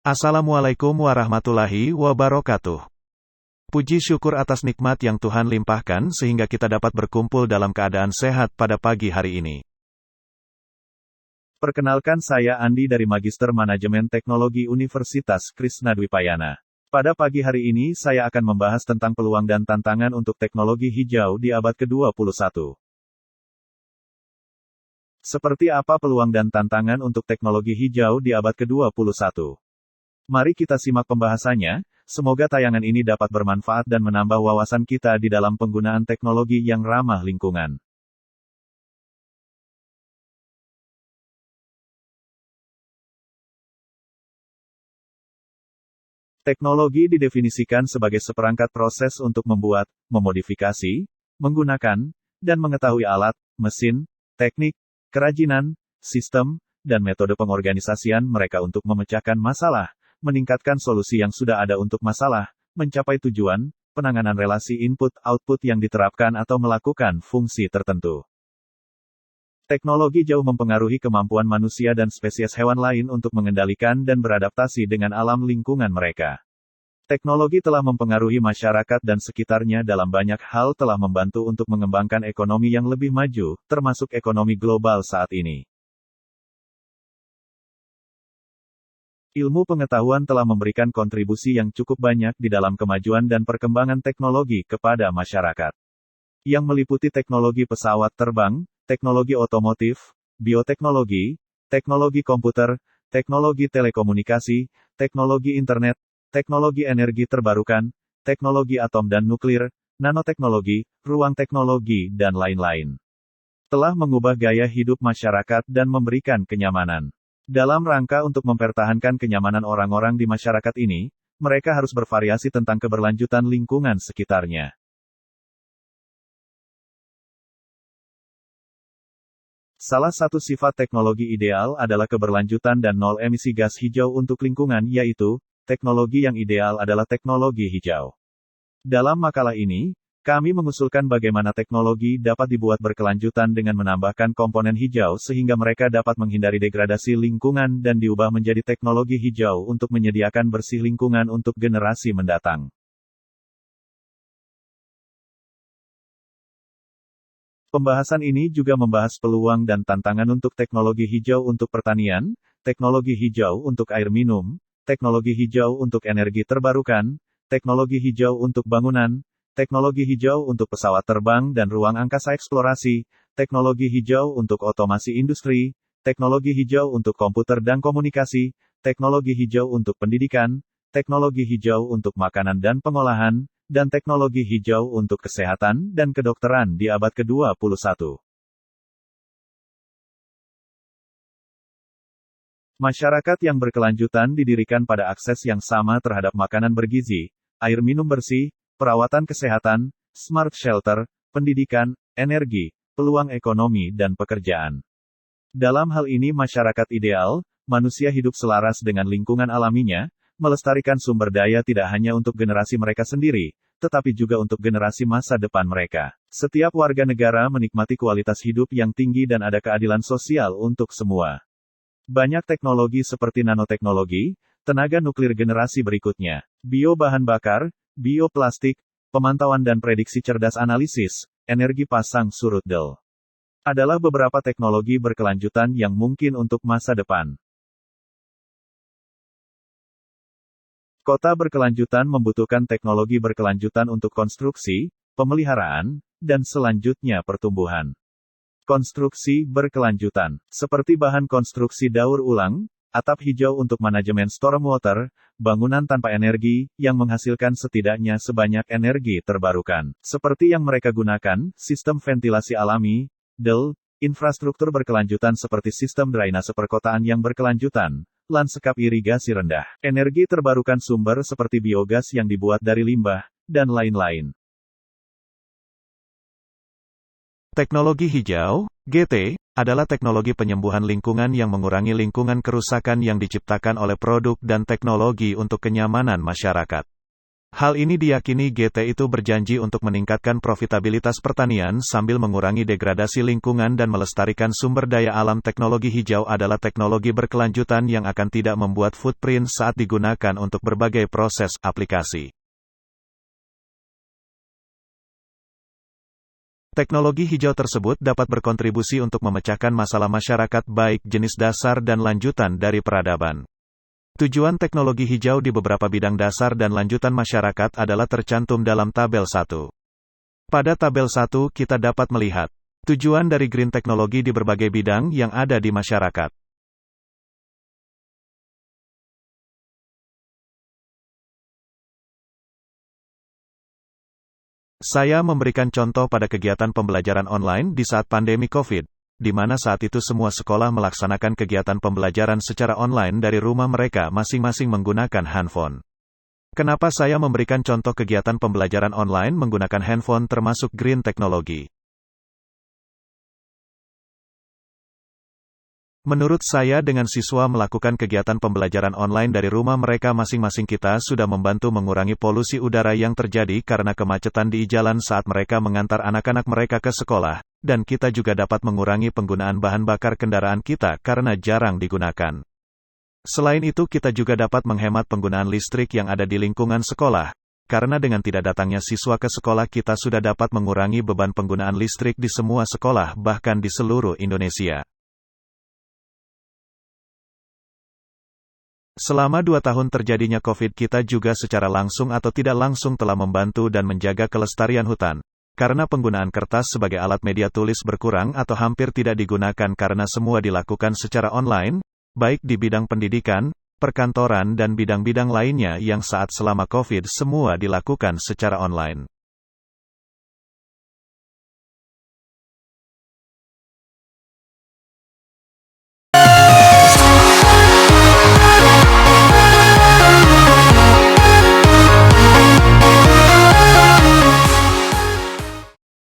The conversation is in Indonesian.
Assalamualaikum warahmatullahi wabarakatuh. Puji syukur atas nikmat yang Tuhan limpahkan sehingga kita dapat berkumpul dalam keadaan sehat pada pagi hari ini. Perkenalkan, saya Andi dari Magister Manajemen Teknologi Universitas Krisnadwipayana. Pada pagi hari ini saya akan membahas tentang peluang dan tantangan untuk teknologi hijau di abad ke-21. Seperti apa peluang dan tantangan untuk teknologi hijau di abad ke-21? Mari kita simak pembahasannya, semoga tayangan ini dapat bermanfaat dan menambah wawasan kita di dalam penggunaan teknologi yang ramah lingkungan. Teknologi didefinisikan sebagai seperangkat proses untuk membuat, memodifikasi, menggunakan, dan mengetahui alat, mesin, teknik, kerajinan, sistem, dan metode pengorganisasian mereka untuk memecahkan masalah, meningkatkan solusi yang sudah ada untuk masalah, mencapai tujuan, penanganan relasi input-output yang diterapkan atau melakukan fungsi tertentu. Teknologi jauh mempengaruhi kemampuan manusia dan spesies hewan lain untuk mengendalikan dan beradaptasi dengan alam lingkungan mereka. Teknologi telah mempengaruhi masyarakat dan sekitarnya dalam banyak hal, telah membantu untuk mengembangkan ekonomi yang lebih maju, termasuk ekonomi global saat ini. Ilmu pengetahuan telah memberikan kontribusi yang cukup banyak di dalam kemajuan dan perkembangan teknologi kepada masyarakat. Yang meliputi teknologi pesawat terbang, teknologi otomotif, bioteknologi, teknologi komputer, teknologi telekomunikasi, teknologi internet, teknologi energi terbarukan, teknologi atom dan nuklir, nanoteknologi, ruang teknologi, dan lain-lain. Telah mengubah gaya hidup masyarakat dan memberikan kenyamanan. Dalam rangka untuk mempertahankan kenyamanan orang-orang di masyarakat ini, mereka harus bervariasi tentang keberlanjutan lingkungan sekitarnya. Salah satu sifat teknologi ideal adalah keberlanjutan dan nol emisi gas hijau untuk lingkungan, yaitu, teknologi yang ideal adalah teknologi hijau. Dalam makalah ini, kami mengusulkan bagaimana teknologi dapat dibuat berkelanjutan dengan menambahkan komponen hijau sehingga mereka dapat menghindari degradasi lingkungan dan diubah menjadi teknologi hijau untuk menyediakan bersih lingkungan untuk generasi mendatang. Pembahasan ini juga membahas peluang dan tantangan untuk teknologi hijau untuk pertanian, teknologi hijau untuk air minum, teknologi hijau untuk energi terbarukan, teknologi hijau untuk bangunan, teknologi hijau untuk pesawat terbang dan ruang angkasa eksplorasi, teknologi hijau untuk otomasi industri, teknologi hijau untuk komputer dan komunikasi, teknologi hijau untuk pendidikan, teknologi hijau untuk makanan dan pengolahan, dan teknologi hijau untuk kesehatan dan kedokteran di abad ke-21. Masyarakat yang berkelanjutan didirikan pada akses yang sama terhadap makanan bergizi, air minum bersih, perawatan kesehatan, smart shelter, pendidikan, energi, peluang ekonomi dan pekerjaan. Dalam hal ini masyarakat ideal, manusia hidup selaras dengan lingkungan alaminya, melestarikan sumber daya tidak hanya untuk generasi mereka sendiri, tetapi juga untuk generasi masa depan mereka. Setiap warga negara menikmati kualitas hidup yang tinggi dan ada keadilan sosial untuk semua. Banyak teknologi seperti nanoteknologi, tenaga nuklir generasi berikutnya, bio bahan bakar, bioplastik, pemantauan dan prediksi cerdas analisis, energi pasang surut del, adalah beberapa teknologi berkelanjutan yang mungkin untuk masa depan. Kota berkelanjutan membutuhkan teknologi berkelanjutan untuk konstruksi, pemeliharaan, dan selanjutnya pertumbuhan. Konstruksi berkelanjutan, seperti bahan konstruksi daur ulang, atap hijau untuk manajemen stormwater, bangunan tanpa energi, yang menghasilkan setidaknya sebanyak energi terbarukan. Seperti yang mereka gunakan, sistem ventilasi alami, DEL, infrastruktur berkelanjutan seperti sistem drainase perkotaan yang berkelanjutan, lanskap irigasi rendah, energi terbarukan sumber seperti biogas yang dibuat dari limbah, dan lain-lain. Teknologi hijau, GT, adalah teknologi penyembuhan lingkungan yang mengurangi lingkungan kerusakan yang diciptakan oleh produk dan teknologi untuk kenyamanan masyarakat. Hal ini diyakini GT itu berjanji untuk meningkatkan profitabilitas pertanian sambil mengurangi degradasi lingkungan dan melestarikan sumber daya alam. Teknologi hijau adalah teknologi berkelanjutan yang akan tidak membuat footprint saat digunakan untuk berbagai proses aplikasi. Teknologi hijau tersebut dapat berkontribusi untuk memecahkan masalah masyarakat baik jenis dasar dan lanjutan dari peradaban. Tujuan teknologi hijau di beberapa bidang dasar dan lanjutan masyarakat adalah tercantum dalam tabel 1. Pada tabel 1 kita dapat melihat tujuan dari green teknologi di berbagai bidang yang ada di masyarakat. Saya memberikan contoh pada kegiatan pembelajaran online di saat pandemi COVID, di mana saat itu semua sekolah melaksanakan kegiatan pembelajaran secara online dari rumah mereka masing-masing menggunakan handphone. Kenapa saya memberikan contoh kegiatan pembelajaran online menggunakan handphone termasuk green teknologi? Menurut saya dengan siswa melakukan kegiatan pembelajaran online dari rumah mereka masing-masing kita sudah membantu mengurangi polusi udara yang terjadi karena kemacetan di jalan saat mereka mengantar anak-anak mereka ke sekolah, dan kita juga dapat mengurangi penggunaan bahan bakar kendaraan kita karena jarang digunakan. Selain itu kita juga dapat menghemat penggunaan listrik yang ada di lingkungan sekolah, karena dengan tidak datangnya siswa ke sekolah kita sudah dapat mengurangi beban penggunaan listrik di semua sekolah bahkan di seluruh Indonesia. Selama 2 tahun terjadinya COVID kita juga secara langsung atau tidak langsung telah membantu dan menjaga kelestarian hutan. Karena penggunaan kertas sebagai alat media tulis berkurang atau hampir tidak digunakan karena semua dilakukan secara online, baik di bidang pendidikan, perkantoran dan bidang-bidang lainnya yang saat selama COVID semua dilakukan secara online.